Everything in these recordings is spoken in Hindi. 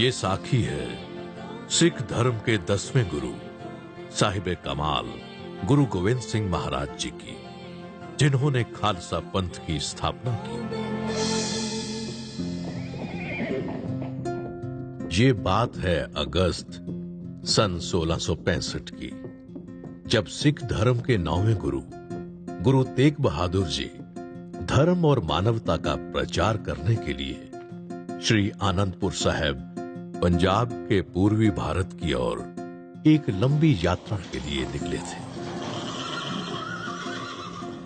ये साखी है सिख धर्म के 10वें गुरु साहिब कमाल गुरु गोविंद सिंह महाराज जी की, जिन्होंने खालसा पंथ की स्थापना की। ये बात है अगस्त सन 1665 की, जब सिख धर्म के 9वें गुरु तेग बहादुर जी धर्म और मानवता का प्रचार करने के लिए श्री आनंदपुर साहिब पंजाब के पूर्वी भारत की ओर एक लंबी यात्रा के लिए निकले थे।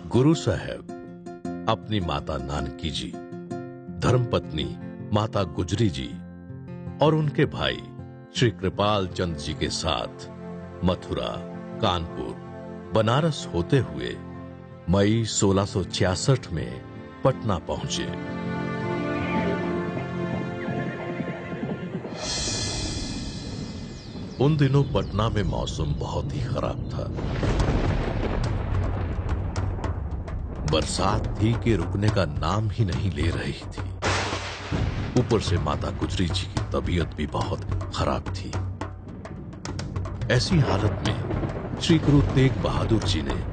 गुरु साहब अपनी माता नानकी जी, धर्मपत्नी माता गुजरी जी और उनके भाई श्री कृपाल चंद जी के साथ मथुरा, कानपुर, बनारस होते हुए मई 1666 में पटना पहुंचे। उन दिनों पटना में मौसम बहुत ही खराब था। बरसात थी कि रुकने का नाम ही नहीं ले रही थी। ऊपर से माता गुजरी जी की तबीयत भी बहुत खराब थी। ऐसी हालत में श्री गुरु तेग बहादुर जी ने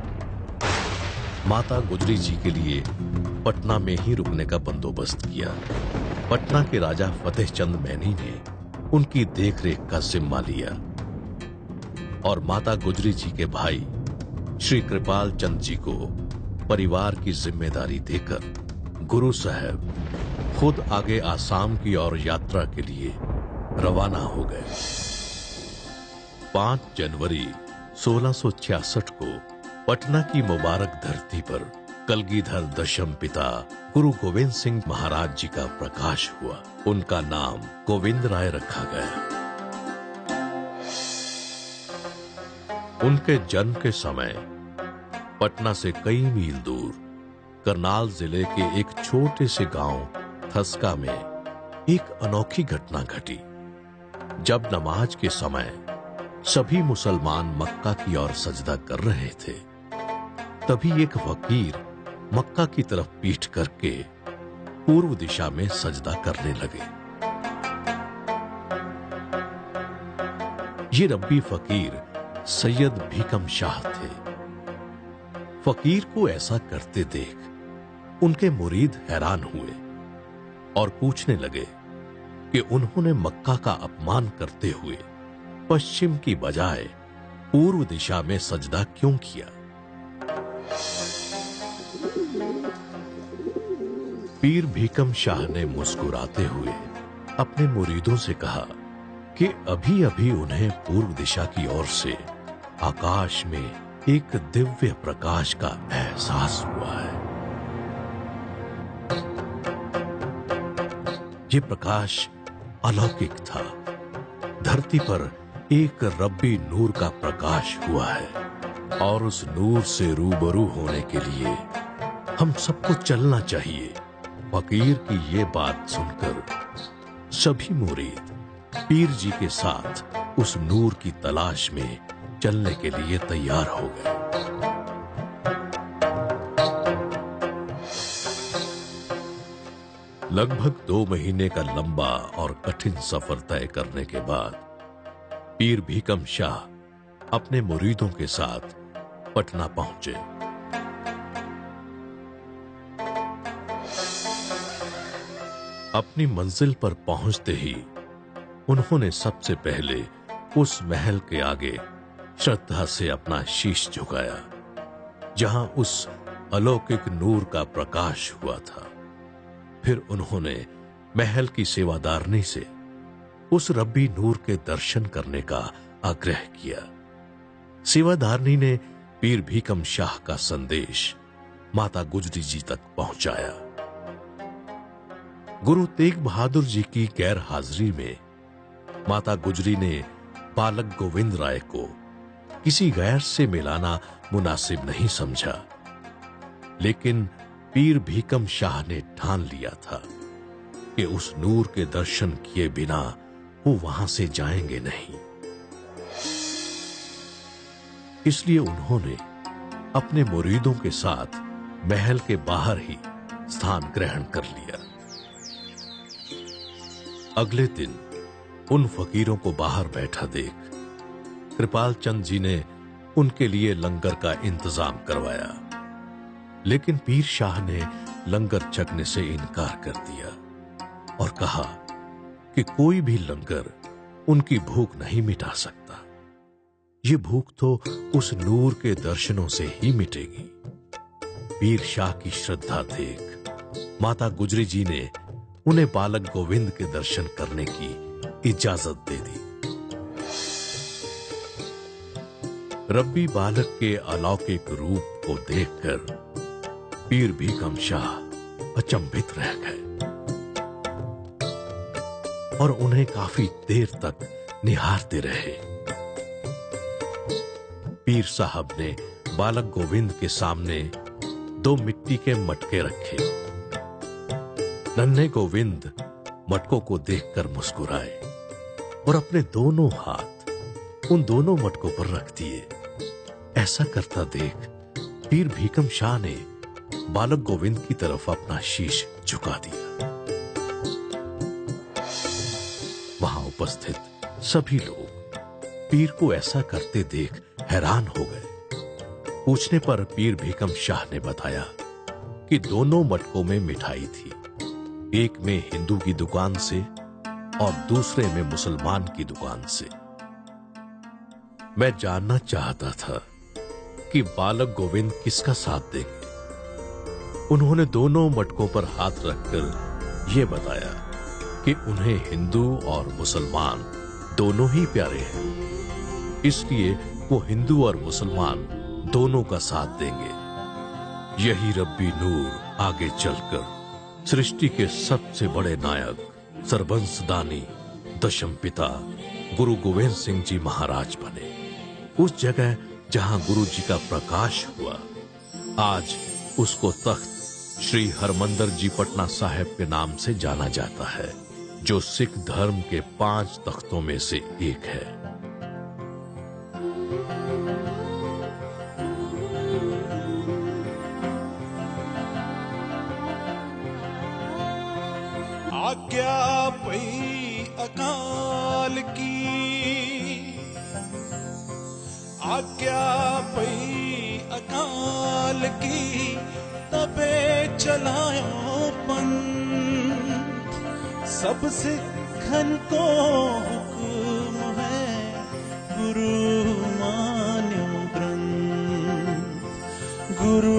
माता गुजरी जी के लिए पटना में ही रुकने का बंदोबस्त किया। पटना के राजा फतेह चंद मैनी ने उनकी देखरेख का जिम्मा लिया और माता गुजरी जी के भाई श्री कृपाल चंद जी को परिवार की जिम्मेदारी देकर गुरु साहब खुद आगे आसाम की ओर यात्रा के लिए रवाना हो गए। 5 जनवरी 1666 को पटना की मुबारक धरती पर कलगीधर दशम पिता गुरु गोविंद सिंह महाराज जी का प्रकाश हुआ। उनका नाम गोविंद राय रखा गया। उनके जन्म के समय पटना से कई मील दूर करनाल जिले के एक छोटे से गांव थस्का में एक अनोखी घटना घटी। जब नमाज के समय सभी मुसलमान मक्का की ओर सजदा कर रहे थे, तभी एक फकीर मक्का की तरफ पीठ करके पूर्व दिशा में सजदा करने लगे। ये रब्बी फकीर सैयद भीकम शाह थे। फकीर को ऐसा करते देख उनके मुरीद हैरान हुए और पूछने लगे कि उन्होंने मक्का का अपमान करते हुए पश्चिम की बजाय पूर्व दिशा में सजदा क्यों किया। पीर भीकम शाह ने मुस्कुराते हुए अपने मुरीदों से कहा कि अभी अभी उन्हें पूर्व दिशा की ओर से आकाश में एक दिव्य प्रकाश का एहसास हुआ है। ये प्रकाश अलौकिक था। धरती पर एक रब्बी नूर का प्रकाश हुआ है और उस नूर से रूबरू होने के लिए हम सबको चलना चाहिए। फकीर की ये बात सुनकर सभी मुरीद पीर जी के साथ उस नूर की तलाश में चलने के लिए तैयार हो गए। लगभग 2 महीने का लंबा और कठिन सफर तय करने के बाद पीर भीकम शाह अपने मुरीदों के साथ पटना पहुंचे। अपनी मंजिल पर पहुंचते ही उन्होंने सबसे पहले उस महल के आगे श्रद्धा से अपना शीश झुकाया जहां उस अलौकिक नूर का प्रकाश हुआ था। फिर उन्होंने महल की सेवादारनी से उस रब्बी नूर के दर्शन करने का आग्रह किया। सेवादारनी ने पीर भीकम शाह का संदेश माता गुजरी जी तक पहुंचाया। गुरु तेग बहादुर जी की गैर हाजिरी में माता गुजरी ने बालक गोविंद राय को किसी गैर से मिलाना मुनासिब नहीं समझा, लेकिन पीर भीकम शाह ने ठान लिया था कि उस नूर के दर्शन किए बिना वो वहां से जाएंगे नहीं। इसलिए उन्होंने अपने मुरीदों के साथ महल के बाहर ही स्थान ग्रहण कर लिया। अगले दिन उन फकीरों को बाहर बैठा देख कृपाल चंद जी ने उनके लिए लंगर का इंतजाम करवाया, लेकिन पीर शाह ने लंगर छकने से इनकार कर दिया और कहा कि कोई भी लंगर उनकी भूख नहीं मिटा सकता। ये भूख तो उस नूर के दर्शनों से ही मिटेगी। पीर शाह की श्रद्धा देख माता गुजरी जी ने उन्हें बालक गोविंद के दर्शन करने की इजाजत दे दी। रब्बी बालक के अलौकिक रूप को देखकर पीर भीकम शाह अचंभित रह गए और उन्हें काफी देर तक निहारते रहे। पीर साहब ने बालक गोविंद के सामने 2 मिट्टी के मटके रखे। नन्हे गोविंद मटकों को देखकर मुस्कुराए और अपने दोनों हाथ उन दोनों मटकों पर रख दिए। ऐसा करता देख पीर भीकम शाह ने बालक गोविंद की तरफ अपना शीश झुका दिया। वहां उपस्थित सभी लोग पीर को ऐसा करते देख हैरान हो गए। पूछने पर पीर भीकम शाह ने बताया कि दोनों मटकों में मिठाई थी, एक में हिंदू की दुकान से और दूसरे में मुसलमान की दुकान से। मैं जानना चाहता था कि बालक गोविंद किसका साथ देंगे। उन्होंने दोनों मटकों पर हाथ रखकर यह बताया कि उन्हें हिंदू और मुसलमान दोनों ही प्यारे हैं, इसलिए वो हिंदू और मुसलमान दोनों का साथ देंगे। यही रब्बी नूर आगे चलकर सृष्टि के सबसे बड़े नायक सरबंसदानी दशम पिता गुरु गोविंद सिंह जी महाराज बने। उस जगह जहां गुरु जी का प्रकाश हुआ, आज उसको तख्त श्री हरमंदर जी पटना साहिब के नाम से जाना जाता है, जो सिख धर्म के 5 तख्तों में से एक है। आज्ञा पई अकाल की, आज्ञा पई अकाल की, तबे चलायो पंथ। सब सिखन को हुक्म है, गुरु मान्यो ग्रंथ। गुरु